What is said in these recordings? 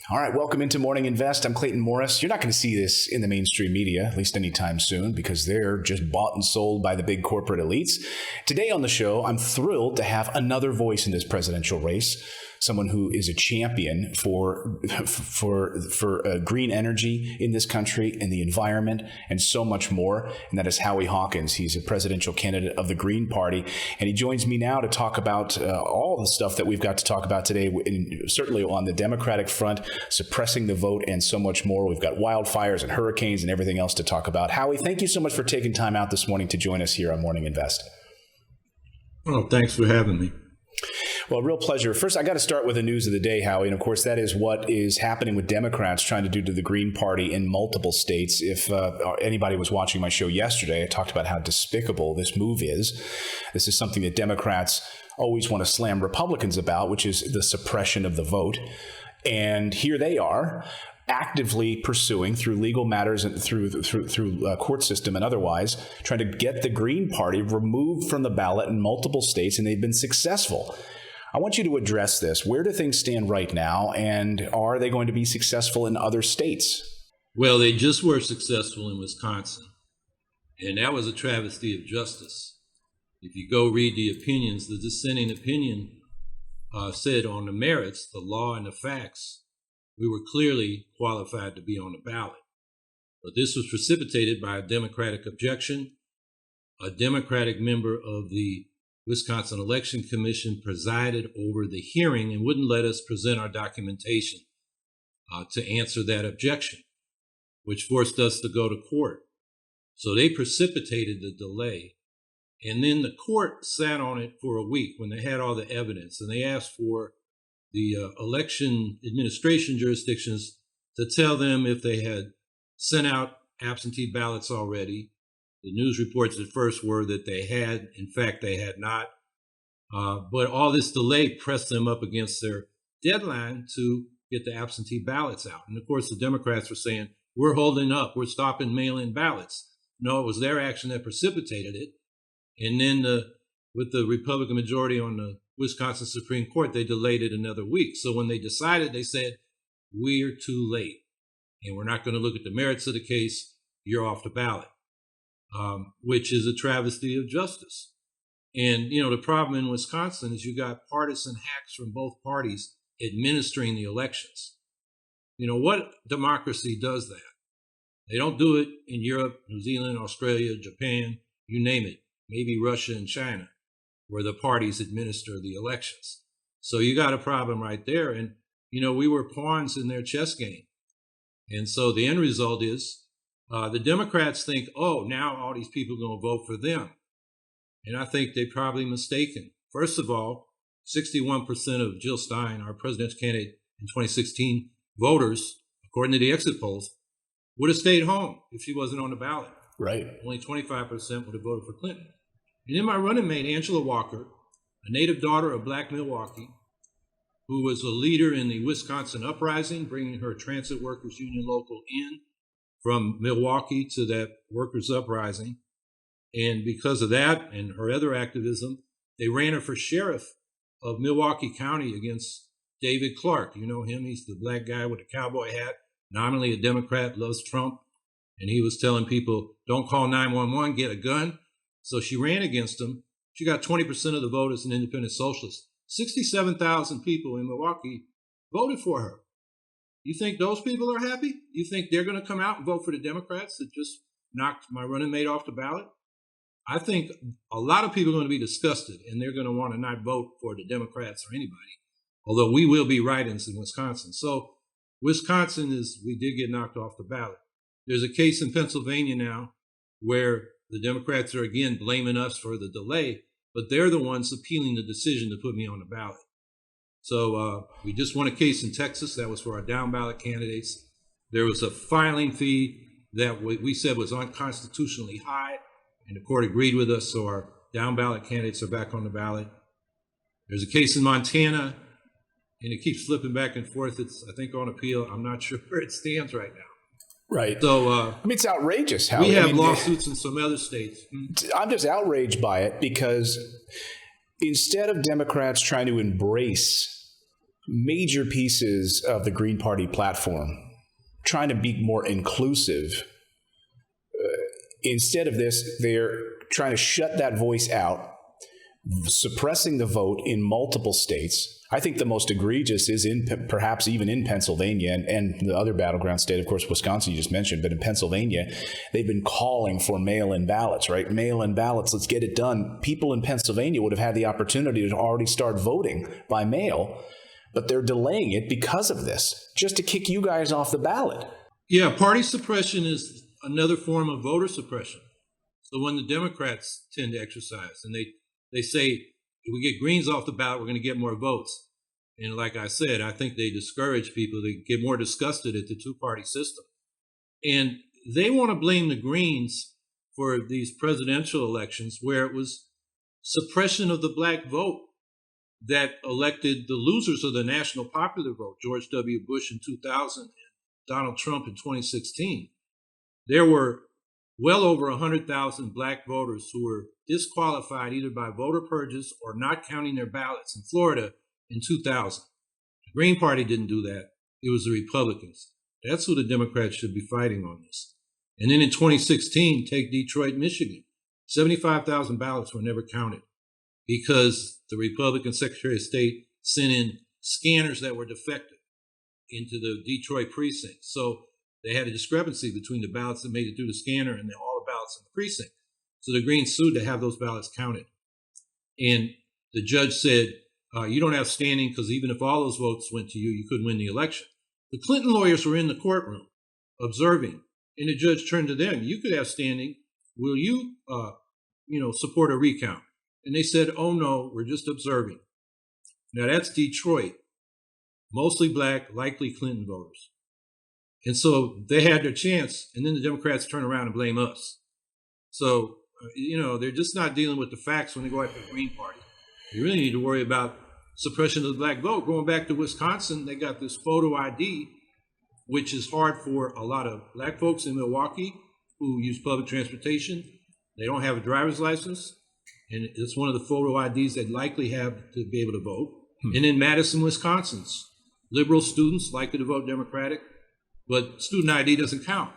All right, welcome into Morning Invest. I'm Clayton Morris. You're not going to see this in the mainstream media, at least anytime soon, because they're just bought and sold by the big corporate elites. Today on the show, I'm thrilled to have another voice in this presidential race, someone who is a champion for green energy in this country and the environment and so much more. And that is Howie Hawkins. He's a presidential candidate of the Green Party. And he joins me now to talk about all the stuff that we've got to talk about today, certainly on the Democratic front, suppressing the vote and so much more. We've got wildfires and hurricanes and everything else to talk about. Howie, thank you so much for taking time out this morning to join us here on Morning Invest. Oh, thanks for having me. Well, real pleasure. First, I got to start with the news of the day, Howie. And of course, that is what is happening with Democrats trying to do to the Green Party in multiple states. If anybody was watching my show yesterday, I talked about how despicable this move is. This is something that Democrats always want to slam Republicans about, which is the suppression of the vote. And here they are, actively pursuing through legal matters and through court system and otherwise, trying to get the Green Party removed from the ballot in multiple states, and they've been successful. I want you to address this. Where do things stand right now, and are they going to be successful in other states? Well, they just were successful in Wisconsin, and that was a travesty of justice. If you go read the opinions, the dissenting opinion said on the merits, the law and the facts, we were clearly qualified to be on the ballot. But this was precipitated by a Democratic objection. A Democratic member of the Wisconsin Election Commission presided over the hearing and wouldn't let us present our documentation to answer that objection, which forced us to go to court. So they precipitated the delay. And then the court sat on it for a week when they had all the evidence, and they asked for the election administration jurisdictions to tell them if they had sent out absentee ballots already. The news reports at first were that they had. In fact, they had not. But all this delay pressed them up against their deadline to get the absentee ballots out. And of course, the Democrats were saying, we're holding up, we're stopping mail-in ballots. No, it was their action that precipitated it. And then with the Republican majority on the Wisconsin Supreme Court, they delayed it another week. So when they decided, they said, we're too late, and we're not going to look at the merits of the case. You're off the ballot, which is a travesty of justice. And, the problem in Wisconsin is you got partisan hacks from both parties administering the elections. What democracy does that? They don't do it in Europe, New Zealand, Australia, Japan, you name it. Maybe Russia and China, where the parties administer the elections. So you got a problem right there. And, we were pawns in their chess game. And so the end result is the Democrats think, oh, now all these people are going to vote for them. And I think they're probably mistaken. First of all, 61% of Jill Stein, our presidential candidate in 2016, voters, according to the exit polls, would have stayed home if she wasn't on the ballot. Right. Only 25% would have voted for Clinton. And then my running mate, Angela Walker, a native daughter of Black Milwaukee, who was a leader in the Wisconsin uprising, bringing her transit workers union local in from Milwaukee to that workers uprising. And because of that and her other activism, they ran her for sheriff of Milwaukee County against David Clark. You know him, he's the black guy with a cowboy hat, nominally a Democrat, loves Trump. And he was telling people, don't call 911, get a gun. So she ran against him. She got 20% of the vote as an independent socialist. 67,000 people in Milwaukee voted for her. You think those people are happy? You think they're going to come out and vote for the Democrats that just knocked my running mate off the ballot? I think a lot of people are going to be disgusted, and they're going to want to not vote for the Democrats or anybody, although we will be write-ins in Wisconsin. So Wisconsin we did get knocked off the ballot. There's a case in Pennsylvania now where the Democrats are again blaming us for the delay, but they're the ones appealing the decision to put me on the ballot. So we just won a case in Texas that was for our down ballot candidates. There was a filing fee that we said was unconstitutionally high, and the court agreed with us, so our down ballot candidates are back on the ballot. There's a case in Montana, and it keeps flipping back and forth. It's, I think, on appeal. I'm not sure where it stands right now. Right. So it's outrageous how we have lawsuits in some other states. I'm just outraged by it because instead of Democrats trying to embrace major pieces of the Green Party platform trying to be more inclusive. Instead of this, they're trying to shut that voice out, suppressing the vote in multiple states. I think the most egregious is perhaps even in Pennsylvania and the other battleground state, of course, Wisconsin you just mentioned, but in Pennsylvania, they've been calling for mail-in ballots, right? Mail-in ballots, let's get it done. People in Pennsylvania would have had the opportunity to already start voting by mail, but they're delaying it because of this, just to kick you guys off the ballot. Yeah, party suppression is another form of voter suppression. So when the Democrats tend to exercise, and they say, if we get Greens off the ballot, we're going to get more votes. And like I said, I think they discourage people. They get more disgusted at the two-party system. And they want to blame the Greens for these presidential elections where it was suppression of the black vote that elected the losers of the national popular vote, George W. Bush in 2000 and Donald Trump in 2016. There were well over 100,000 black voters who were disqualified either by voter purges or not counting their ballots in Florida in 2000. The Green Party didn't do that. It was the Republicans. That's who the Democrats should be fighting on this. And then in 2016, take Detroit, Michigan. 75,000 ballots were never counted because the Republican Secretary of State sent in scanners that were defective into the Detroit precinct. So they had a discrepancy between the ballots that made it through the scanner and all the ballots in the precinct. So the Greens sued to have those ballots counted. And the judge said, you don't have standing because even if all those votes went to you, you couldn't win the election. The Clinton lawyers were in the courtroom observing, and the judge turned to them. You could have standing. Will you, support a recount? And they said, oh, no, we're just observing. Now, that's Detroit, mostly black, likely Clinton voters. And so they had their chance, and then the Democrats turn around and blame us. So, they're just not dealing with the facts when they go after the Green Party. You really need to worry about suppression of the black vote. Going back to Wisconsin, they got this photo ID, which is hard for a lot of black folks in Milwaukee who use public transportation. They don't have a driver's license, and it's one of the photo IDs they'd likely have to be able to vote. And in Madison, Wisconsin, liberal students likely to vote Democratic, but student ID doesn't count.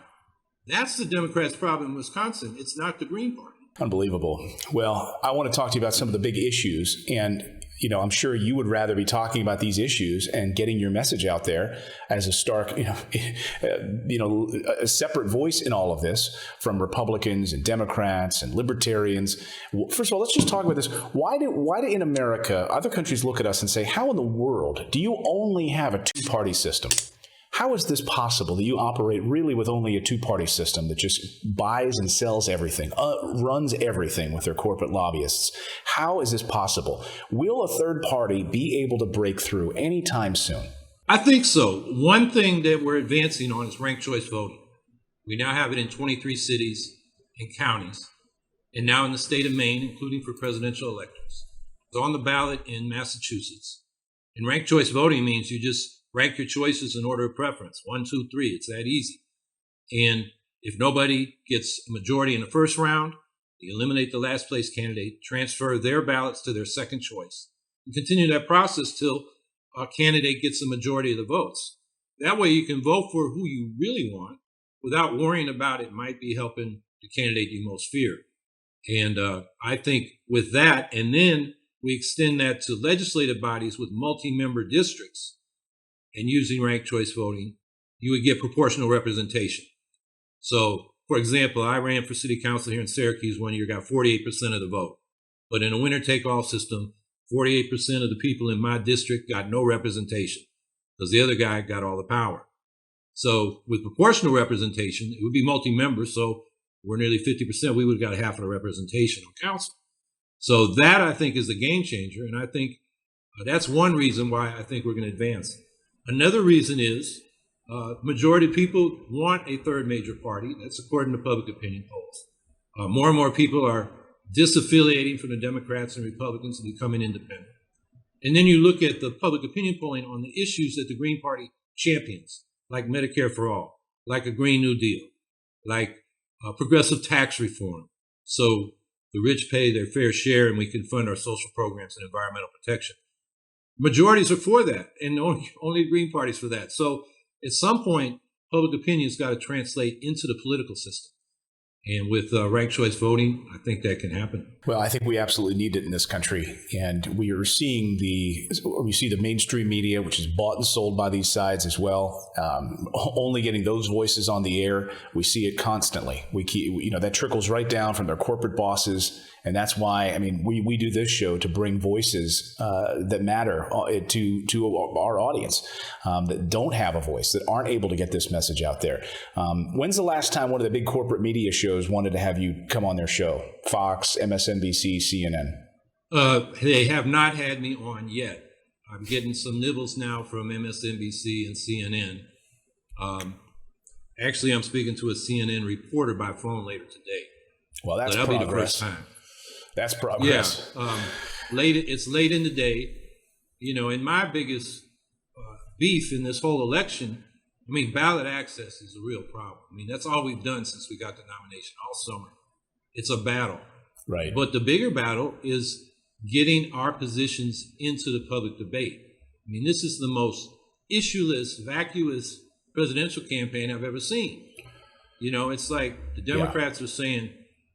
That's the Democrats' problem in Wisconsin. It's not the Green Party. Unbelievable. Well, I want to talk to you about some of the big issues. And, I'm sure you would rather be talking about these issues and getting your message out there as a stark, a separate voice in all of this from Republicans and Democrats and libertarians. First of all, let's just talk about this. Why do in America, other countries look at us and say, how in the world do you only have a two-party system? How is this possible that you operate really with only a two-party system that just buys and sells everything, runs everything with their corporate lobbyists? How is this possible? Will a third party be able to break through anytime soon? I think so. One thing that we're advancing on is ranked choice voting. We now have it in 23 cities and counties, and now in the state of Maine, including for presidential elections. It's on the ballot in Massachusetts. And ranked choice voting means you just rank your choices in order of preference. 1, 2, 3. It's that easy. And if nobody gets a majority in the first round, they eliminate the last place candidate, transfer their ballots to their second choice, and continue that process till a candidate gets a majority of the votes. That way you can vote for who you really want without worrying about it might be helping the candidate you most fear. And I think with that, and then we extend that to legislative bodies with multi-member districts, and using ranked choice voting, you would get proportional representation. So, for example, I ran for city council here in Syracuse one year, got 48% of the vote. But in a winner-take-all system, 48% of the people in my district got no representation because the other guy got all the power. So with proportional representation, it would be multi-member, so we're nearly 50%. We would have got half of the representation on council. So that, I think, is a game changer, and I think that's one reason why I think we're going to advance. Another reason is majority of people want a third major party. That's according to public opinion polls. More and more people are disaffiliating from the Democrats and Republicans and becoming independent. And then you look at the public opinion polling on the issues that the Green Party champions, like Medicare for All, like a Green New Deal, like progressive tax reform. So the rich pay their fair share and we can fund our social programs and environmental protection. majorities are for that, and only Green Party's for that. So at some point, public opinion's got to translate into the political system. And with ranked choice voting, I think that can happen. Well, I think we absolutely need it in this country. And we see the mainstream media, which is bought and sold by these sides as well, only getting those voices on the air. We see it constantly. That trickles right down from their corporate bosses. And that's why, we do this show to bring voices that matter to our audience that don't have a voice, that aren't able to get this message out there. When's the last time one of the big corporate media shows wanted to have you come on their show? Fox, MSNBC, CNN? They have not had me on yet. I'm getting some nibbles now from MSNBC and CNN. Actually, I'm speaking to a CNN reporter by phone later today. Well, that's that'll progress. Be the first time. That's progress. Yeah. It's late in the day. And my biggest beef in this whole election, ballot access is a real problem. That's all we've done since we got the nomination all summer. It's a battle. Right. But the bigger battle is getting our positions into the public debate. This is the most issueless, vacuous presidential campaign I've ever seen. It's like the Democrats are saying,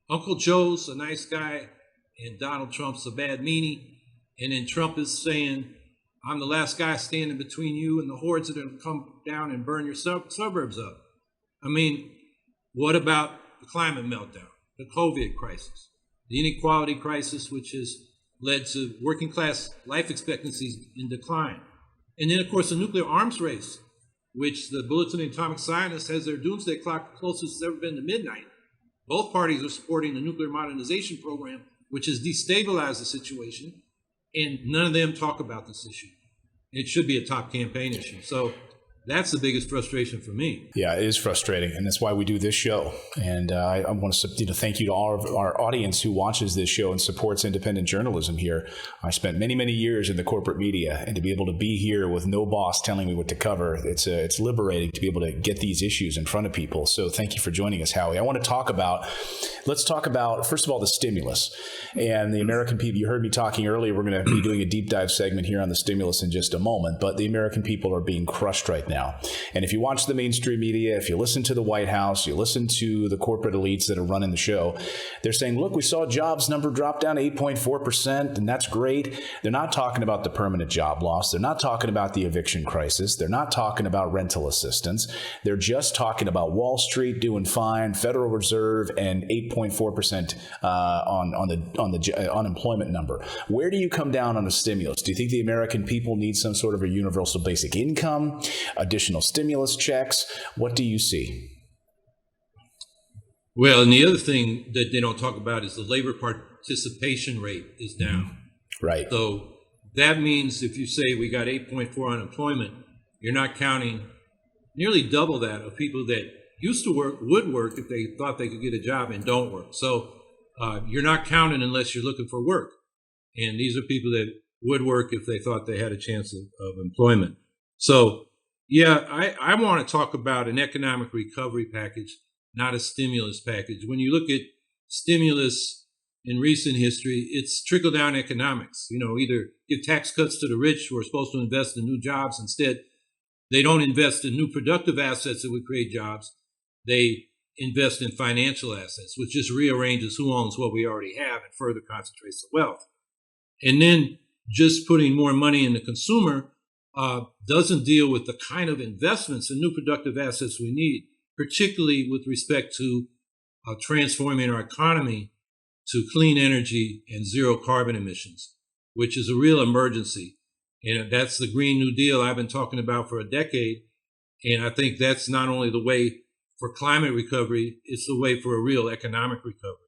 Uncle Joe's a nice guy and Donald Trump's a bad meanie. And then Trump is saying, I'm the last guy standing between you and the hordes that are going to come down and burn your suburbs up. What about the climate meltdown, the COVID crisis, the inequality crisis, which has led to working class life expectancies in decline? And then, of course, the nuclear arms race, which the Bulletin of Atomic Scientists has their doomsday clock closest it's ever been to midnight. Both parties are supporting the nuclear modernization program, which has destabilized the situation, and none of them talk about this issue. It should be a top campaign issue. So that's the biggest frustration for me. Yeah, it is frustrating, and that's why we do this show. And I want to thank you to all of our audience who watches this show and supports independent journalism here. I spent many, many years in the corporate media, and to be able to be here with no boss telling me what to cover, it's liberating to be able to get these issues in front of people. So thank you for joining us, Howie. Let's talk about, first of all, the stimulus and the American people. You heard me talking earlier. We're going to be doing a deep dive segment here on the stimulus in just a moment, but the American people are being crushed right now. And if you watch the mainstream media, if you listen to the White House, you listen to the corporate elites that are running the show, they're saying, look, we saw jobs number drop down to 8.4%, and that's great. They're not talking about the permanent job loss. They're not talking about the eviction crisis. They're not talking about rental assistance. They're just talking about Wall Street doing fine, Federal Reserve, and 8.4% on the unemployment number. Where do you come down on the stimulus? Do you think the American people need some sort of a universal basic income, additional stimulus checks? What do you see? Well, and the other thing that they don't talk about is the labor participation rate is down. Right. So that means if you say we got 8.4 unemployment, you're not counting nearly double that of people that used to work, would work if they thought they could get a job and don't work. So you're not counting unless you're looking for work. And these are people that would work if they thought they had a chance of employment. So yeah, I want to talk about an economic recovery package, not a stimulus package. When you look at stimulus in recent history, it's trickle-down economics. Either give tax cuts to the rich who are supposed to invest in new jobs. Instead, they don't invest in new productive assets that would create jobs. They invest in financial assets, which just rearranges who owns what we already have and further concentrates the wealth. And then just putting more money in the consumer doesn't deal with the kind of investments in new productive assets we need, particularly with respect to transforming our economy to clean energy and zero carbon emissions, which is a real emergency. And that's the Green New Deal I've been talking about for a decade. And I think that's not only the way for climate recovery, it's the way for a real economic recovery.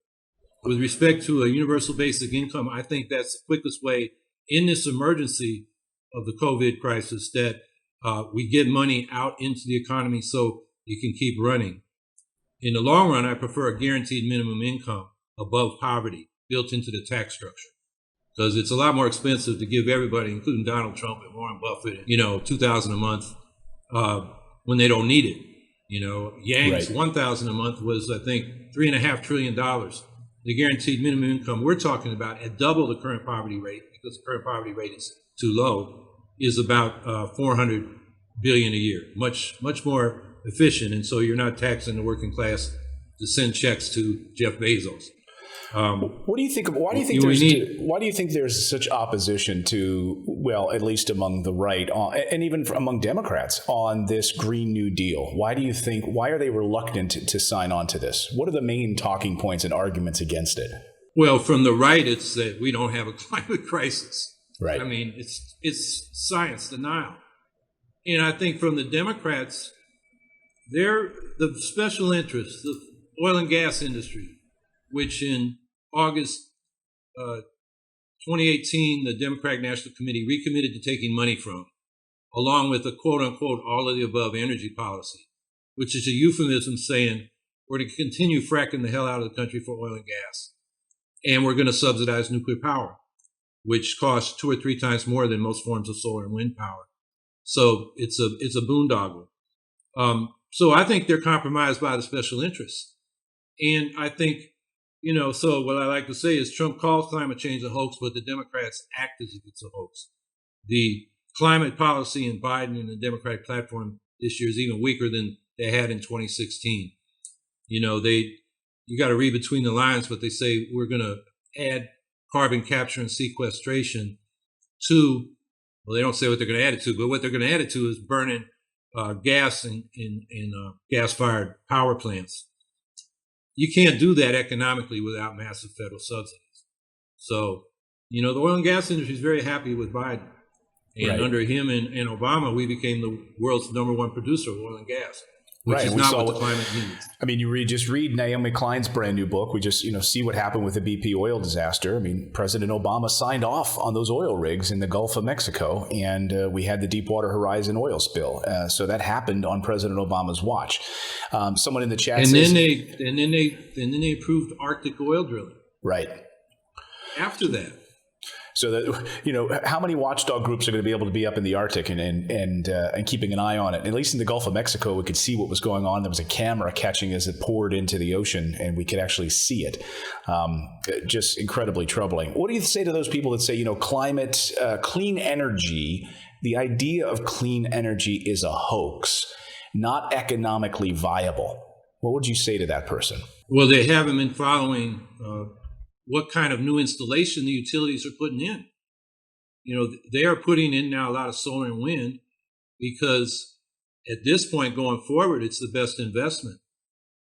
With respect to a universal basic income, I think that's the quickest way in this emergency of the COVID crisis that we get money out into the economy so it can keep running. In the long run, I prefer a guaranteed minimum income above poverty built into the tax structure, because it's a lot more expensive to give everybody, including Donald Trump and Warren Buffett, $2,000 a month when they don't need it. Yang's right. $1,000 a month was, I think, $3.5 trillion the guaranteed minimum income we're talking about at double the current poverty rate, because the current poverty rate is too low, is about 400 billion a year, much more efficient. And so you're not taxing the working class to send checks to Jeff Bezos. What do you think? Why do you think there's such opposition to, well, at least among the right, and even among Democrats, on this Green New Deal? Why are they reluctant to sign on to this? What are the main talking points and arguments against it? Well, from the right, it's that we don't have a climate crisis. Right. I mean, it's science denial. And I think from the Democrats, they're the special interests, the oil and gas industry, which in August 2018, the Democratic National Committee recommitted to taking money from, along with a quote-unquote all of the above energy policy, which is a euphemism saying we're going to continue fracking the hell out of the country for oil and gas, and we're going to subsidize nuclear power, which costs 2 or 3 times more than most forms of solar and wind power. So it's a boondoggle. So I think they're compromised by the special interests. And I think, so what I like to say is Trump calls climate change a hoax, but the Democrats act as if it's a hoax. The climate policy in Biden and the Democratic platform this year is even weaker than they had in 2016. You got to read between the lines, but they say we're going to add carbon capture and sequestration to, well, they don't say what they're going to add it to, but what they're going to add it to is burning gas in gas-fired power plants. You can't do that economically without massive federal subsidies. So, the oil and gas industry is very happy with Biden. And right. Under him and Obama, we became the world's #1 producer of oil and gas, which right. is not what the climate needs. I mean, you just read Naomi Klein's brand new book. We just, see what happened with the BP oil disaster. I mean, President Obama signed off on those oil rigs in the Gulf of Mexico, and we had the Deepwater Horizon oil spill. So that happened on President Obama's watch. Someone in the chat says, then they approved Arctic oil drilling. Right. After that. So that, how many watchdog groups are going to be able to be up in the Arctic and keeping an eye on it? At least in the Gulf of Mexico, we could see what was going on. There was a camera catching as it poured into the ocean, and we could actually see it. Just incredibly troubling. What do you say to those people that say, climate, clean energy, the idea of clean energy is a hoax, not economically viable? What would you say to that person? Well, they haven't been following what kind of new installation the utilities are putting in. They are putting in now a lot of solar and wind because at this point going forward, it's the best investment.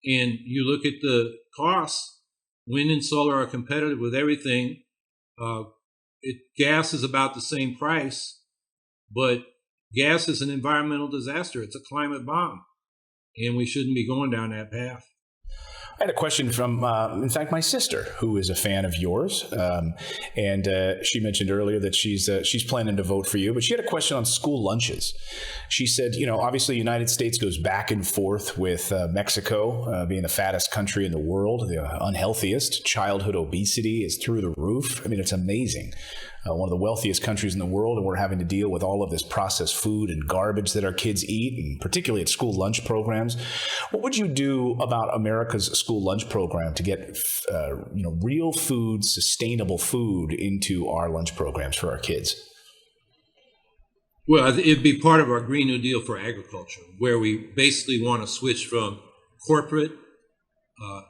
And you look at the costs, wind and solar are competitive with everything. Gas is about the same price, but gas is an environmental disaster. It's a climate bomb, and we shouldn't be going down that path. I had a question from, in fact, my sister, who is a fan of yours, and she mentioned earlier that she's planning to vote for you, but she had a question on school lunches. She said, obviously the United States goes back and forth with Mexico being the fattest country in the world, the unhealthiest. Childhood obesity is through the roof. I mean, it's amazing. One of the wealthiest countries in the world, and we're having to deal with all of this processed food and garbage that our kids eat, and particularly at school lunch programs. What would you do about America's school lunch program to get real food, sustainable food into our lunch programs for our kids? Well, it'd be part of our Green New Deal for agriculture, where we basically want to switch from corporate,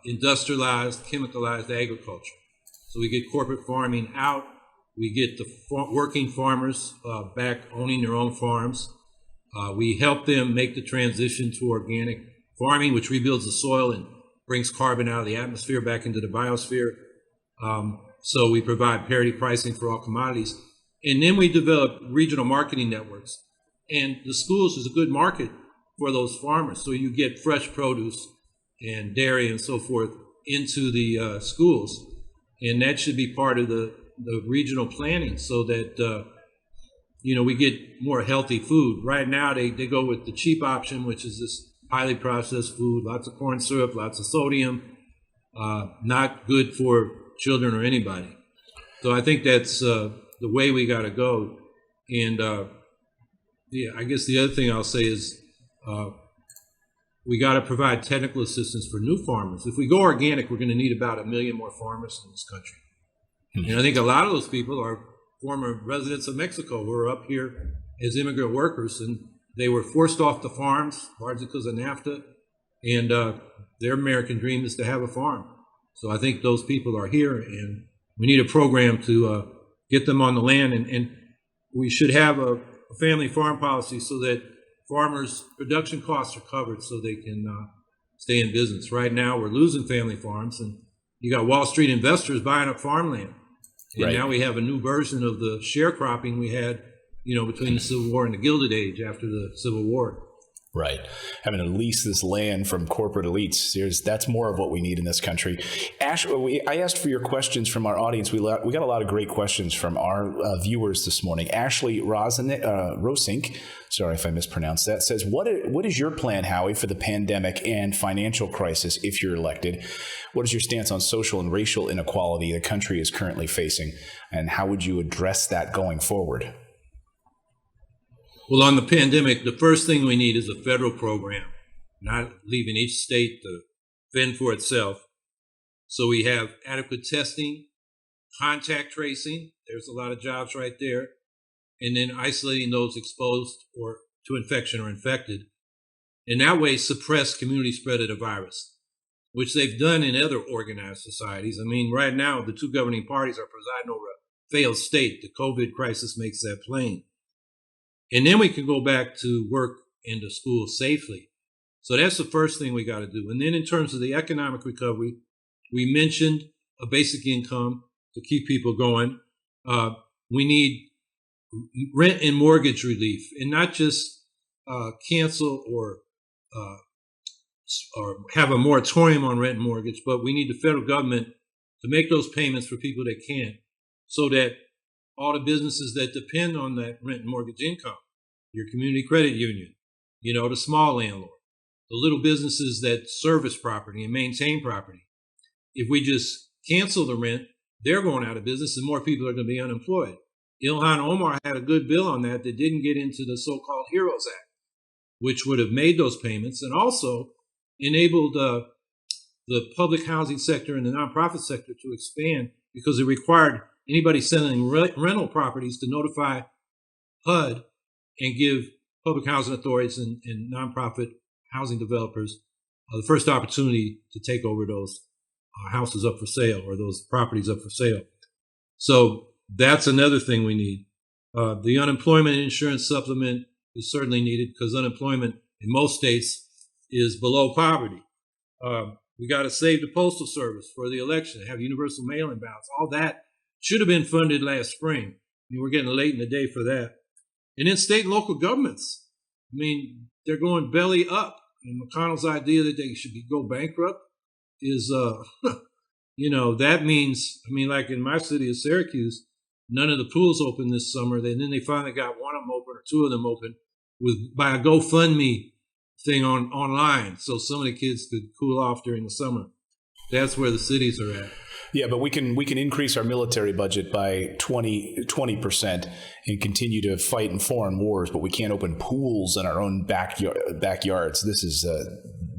industrialized, chemicalized agriculture. So we get corporate farming out. We get the working farmers back owning their own farms. We help them make the transition to organic farming, which rebuilds the soil and brings carbon out of the atmosphere back into the biosphere. So we provide parity pricing for all commodities. And then we develop regional marketing networks. And the schools is a good market for those farmers. So you get fresh produce and dairy and so forth into the schools. And that should be part of the regional planning so that, we get more healthy food. Right now, they go with the cheap option, which is this highly processed food, lots of corn syrup, lots of sodium, not good for children or anybody. So I think that's the way we got to go. And I guess the other thing I'll say is we got to provide technical assistance for new farmers. If we go organic, we're going to need about 1 million more farmers in this country. And I think a lot of those people are former residents of Mexico who are up here as immigrant workers, and they were forced off the farms largely because of NAFTA, and their American dream is to have a farm. So I think those people are here, and we need a program to get them on the land, and we should have a family farm policy so that farmers' production costs are covered so they can stay in business. Right now, we're losing family farms, and you got Wall Street investors buying up farmland. And Right. now we have a new version of the sharecropping we had, between the Civil War and the Gilded Age after the Civil War. Right. Having to lease this land from corporate elites. That's more of what we need in this country. Ash, I asked for your questions from our audience. We got a lot of great questions from our viewers this morning. Ashley Rosink, sorry if I mispronounced that, says, what is your plan, Howie, for the pandemic and financial crisis if you're elected? What is your stance on social and racial inequality the country is currently facing? And how would you address that going forward? Well, on the pandemic, the first thing we need is a federal program, not leaving each state to fend for itself. So we have adequate testing, contact tracing, there's a lot of jobs right there, and then isolating those exposed or to infection or infected. And that way suppress community spread of the virus, which they've done in other organized societies. I mean, right now, the two governing parties are presiding over a failed state. The COVID crisis makes that plain. And then we can go back to work and to school safely. So that's the first thing we got to do. And then in terms of the economic recovery, we mentioned a basic income to keep people going. We need rent and mortgage relief, and not just cancel or have a moratorium on rent and mortgage, but we need the federal government to make those payments for people that can't, so that all the businesses that depend on that rent and mortgage income, your community credit union, the small landlord, the little businesses that service property and maintain property. If we just cancel the rent, they're going out of business and more people are going to be unemployed. Ilhan Omar had a good bill on that didn't get into the so-called HEROES Act, which would have made those payments and also enabled the public housing sector and the nonprofit sector to expand, because it required anybody selling rental properties to notify HUD and give public housing authorities and nonprofit housing developers the first opportunity to take over those houses up for sale or those properties up for sale. So that's another thing we need. The unemployment insurance supplement is certainly needed because unemployment in most states is below poverty. We got to save the Postal Service for the election, have universal mail-in ballots. All that should have been funded last spring. We're getting late in the day for that. And then state and local governments. They're going belly up. And McConnell's idea that they should go bankrupt is, that means, like in my city of Syracuse, none of the pools open this summer. And then they finally got one of them open or two of them open by a GoFundMe thing online. So some of the kids could cool off during the summer. That's where the cities are at. Yeah, but we can increase our military budget by 20% and continue to fight in foreign wars, but we can't open pools in our own backyards. This is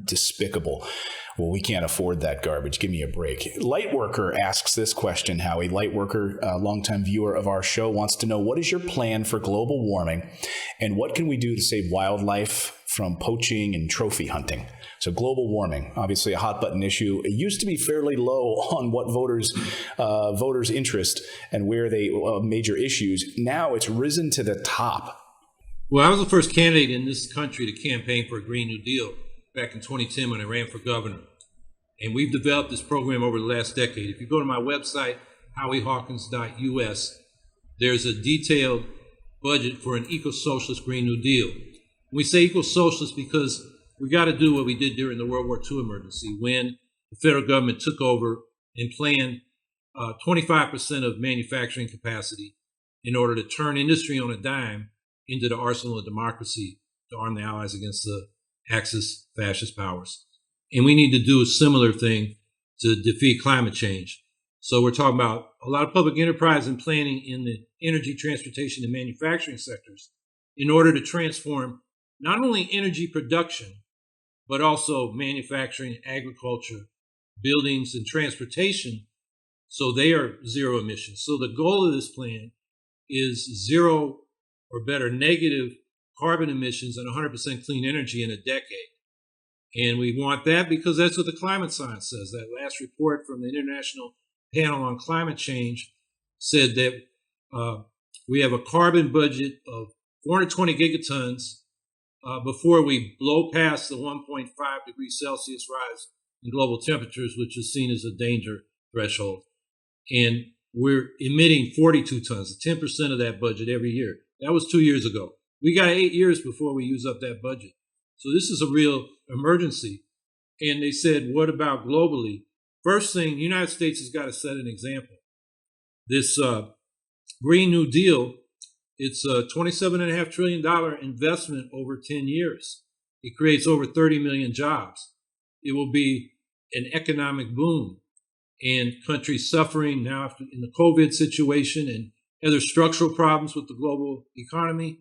despicable. Well, we can't afford that garbage. Give me a break. Lightworker asks this question, Howie. Lightworker, a longtime viewer of our show, wants to know, what is your plan for global warming and what can we do to save wildlife from poaching and trophy hunting? So global warming, obviously a hot button issue. It used to be fairly low on what voters' interest and where they major issues. Now it's risen to the top. Well, I was the first candidate in this country to campaign for a Green New Deal back in 2010 when I ran for governor. And we've developed this program over the last decade. If you go to my website, howiehawkins.us, there's a detailed budget for an eco-socialist Green New Deal. We say eco-socialist because we got to do what we did during the World War II emergency, when the federal government took over and planned 25% of manufacturing capacity in order to turn industry on a dime into the arsenal of democracy to arm the Allies against the Axis fascist powers. And we need to do a similar thing to defeat climate change. So we're talking about a lot of public enterprise and planning in the energy, transportation, and manufacturing sectors in order to transform not only energy production, but also manufacturing, agriculture, buildings, and transportation. So they are zero emissions. So the goal of this plan is zero, or better, negative carbon emissions and 100% clean energy in a decade. And we want that because that's what the climate science says. That last report from the International Panel on Climate Change said that we have a carbon budget of 420 gigatons before we blow past the 1.5 degrees Celsius rise in global temperatures, which is seen as a danger threshold. And we're emitting 42 tons, 10% of that budget every year. That was 2 years ago. We got 8 years before we use up that budget. So this is a real emergency. And they said, what about globally? First thing, the United States has got to set an example. This Green New Deal, it's a $27.5 trillion investment over 10 years. It creates over 30 million jobs. It will be an economic boom. And countries suffering now after in the COVID situation and other structural problems with the global economy,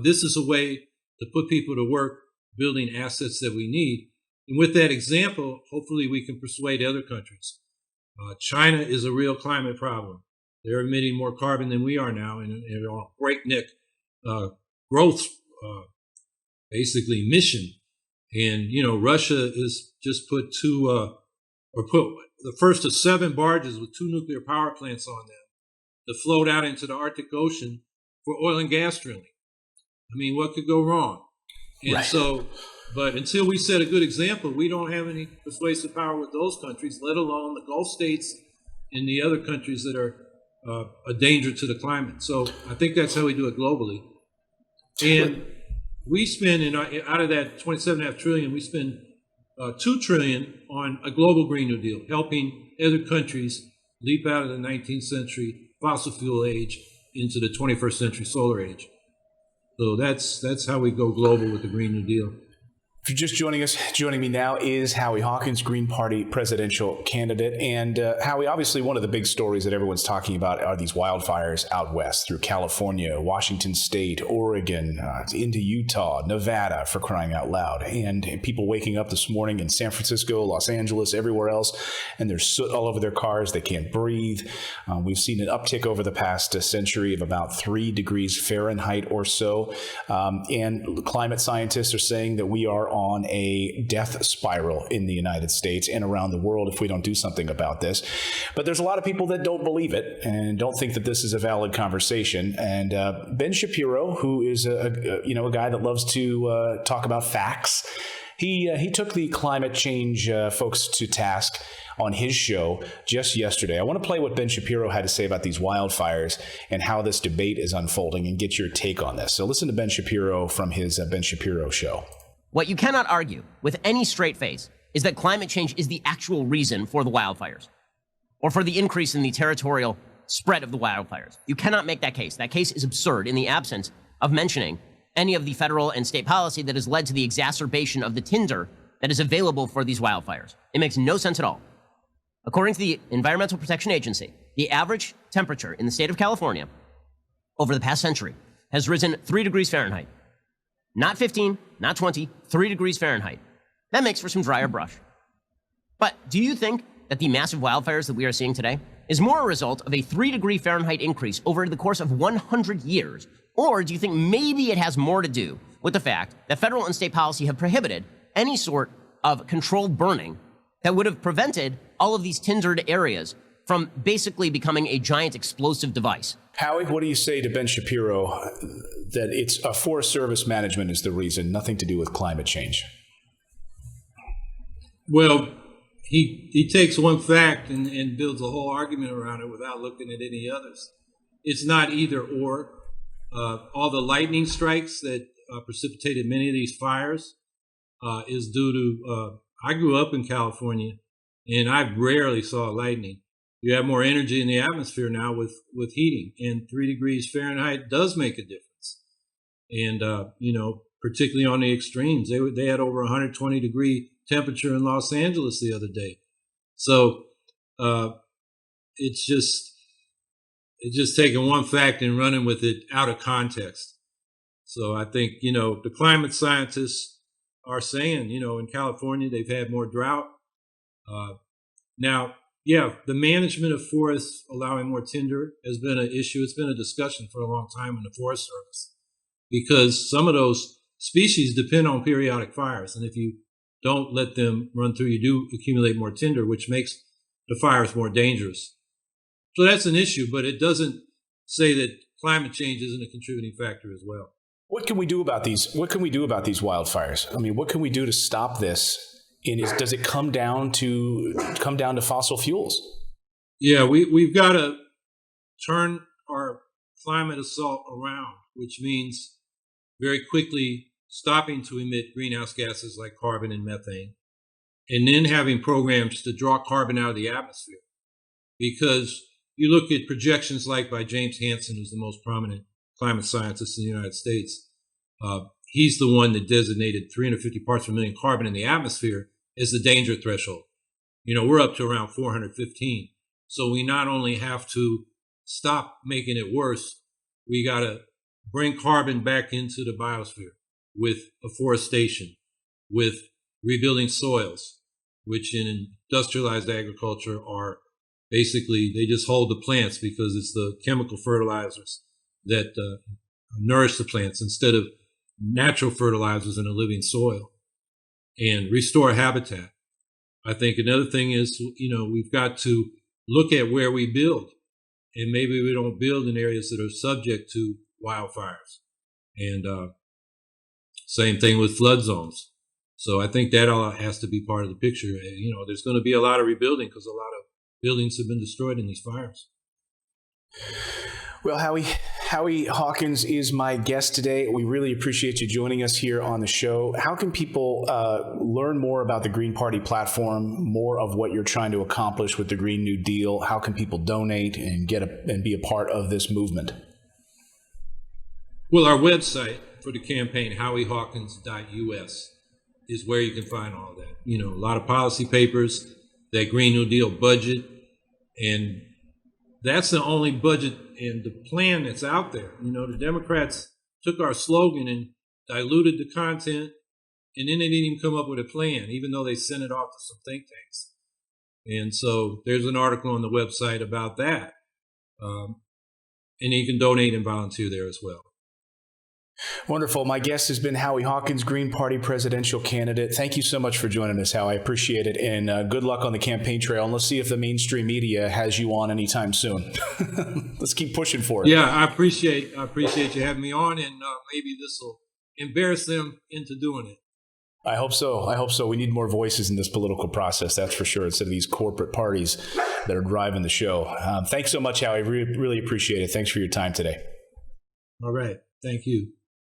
this is a way to put people to work building assets that we need. And with that example, hopefully we can persuade other countries. China is a real climate problem. They're emitting more carbon than we are now, and on a breakneck growth, basically mission. And Russia is just put the first of 7 barges with 2 nuclear power plants on them to float out into the Arctic Ocean for oil and gas drilling. I mean, what could go wrong? And right. So, but until we set a good example, we don't have any persuasive power with those countries, let alone the Gulf states and the other countries that are a danger to the climate. So I think that's how we do it globally. And we spend, out of that $27.5 trillion, we spend $2 trillion on a global Green New Deal, helping other countries leap out of the 19th century fossil fuel age into the 21st century solar age. So that's how we go global with the Green New Deal. If you're just joining us, joining me now is Howie Hawkins, Green Party presidential candidate. And Howie, obviously one of the big stories that everyone's talking about are these wildfires out west through California, Washington State, Oregon, into Utah, Nevada, for crying out loud. And people waking up this morning in San Francisco, Los Angeles, everywhere else, and there's soot all over their cars. They can't breathe. We've seen an uptick over the past century of about 3 degrees Fahrenheit or so. And climate scientists are saying that we are on a death spiral in the United States and around the world if we don't do something about this. But there's a lot of people that don't believe it and don't think that this is a valid conversation. And Ben Shapiro, who is a guy that loves to talk about facts, he took the climate change folks to task on his show just yesterday. I want to play what Ben Shapiro had to say about these wildfires and how this debate is unfolding and get your take on this. So listen to Ben Shapiro from his Ben Shapiro show. What you cannot argue with any straight face is that climate change is the actual reason for the wildfires or for the increase in the territorial spread of the wildfires. You cannot make that case. That case is absurd in the absence of mentioning any of the federal and state policy that has led to the exacerbation of the tinder that is available for these wildfires. It makes no sense at all. According to the Environmental Protection Agency, the average temperature in the state of California over the past century has risen 3 degrees Fahrenheit. Not 15, not 20, 3 degrees Fahrenheit. That makes for some drier brush. But do you think that the massive wildfires that we are seeing today is more a result of a 3 degree Fahrenheit increase over the course of 100 years? Or do you think maybe it has more to do with the fact that federal and state policy have prohibited any sort of controlled burning that would have prevented all of these tindered areas from basically becoming a giant explosive device? Howie, what do you say to Ben Shapiro that it's a Forest Service management is the reason, nothing to do with climate change? Well, he takes one fact and builds a whole argument around it without looking at any others. It's not either or. All the lightning strikes that precipitated many of these fires is due to, I grew up in California and I rarely saw lightning. You have more energy in the atmosphere now with heating, and 3 degrees Fahrenheit does make a difference. And, particularly on the extremes, they had over 120 degree temperature in Los Angeles the other day. So it's just taking one fact and running with it out of context. So I think, the climate scientists are saying, in California, they've had more drought. Now, yeah, the management of forests, allowing more timber, has been an issue. It's been a discussion for a long time in the Forest Service because some of those species depend on periodic fires. And if you don't let them run through, you do accumulate more tinder, which makes the fires more dangerous. So that's an issue, but it doesn't say that climate change isn't a contributing factor as well. What can we do about these? What can we do about these wildfires? I mean, what can we do to stop this? Does it come down to fossil fuels? Yeah, we've got to turn our climate assault around, which means very quickly stopping to emit greenhouse gases like carbon and methane, and then having programs to draw carbon out of the atmosphere. Because you look at projections like by James Hansen, who's the most prominent climate scientist in the United States. He's the one that designated 350 parts per million carbon in the atmosphere as the danger threshold. We're up to around 415. So we not only have to stop making it worse, we got to bring carbon back into the biosphere with afforestation, with rebuilding soils, which in industrialized agriculture are basically, they just hold the plants because it's the chemical fertilizers that nourish the plants instead of natural fertilizers in a living soil, and restore habitat. I think another thing is, we've got to look at where we build, and maybe we don't build in areas that are subject to wildfires. And same thing with flood zones. So I think that all has to be part of the picture. There's going to be a lot of rebuilding because a lot of buildings have been destroyed in these fires. Well, Howie Hawkins is my guest today. We really appreciate you joining us here on the show. How can people learn more about the Green Party platform, more of what you're trying to accomplish with the Green New Deal? How can people donate and be a part of this movement? Well, our website for the campaign, howiehawkins.us, is where you can find all that. A lot of policy papers, that Green New Deal budget, and that's the only budget and the plan that's out there. The Democrats took our slogan and diluted the content, and then they didn't even come up with a plan, even though they sent it off to some think tanks. And so there's an article on the website about that. And you can donate and volunteer there as well. Wonderful. My guest has been Howie Hawkins, Green Party presidential candidate. Thank you so much for joining us, Howie. I appreciate it. And good luck on the campaign trail. And let's see if the mainstream media has you on anytime soon. Let's keep pushing for it. Yeah, I appreciate you having me on, and maybe this will embarrass them into doing it. I hope so. We need more voices in this political process, that's for sure, instead of these corporate parties that are driving the show. Thanks so much, Howie. Really appreciate it. Thanks for your time today. All right. Thank you.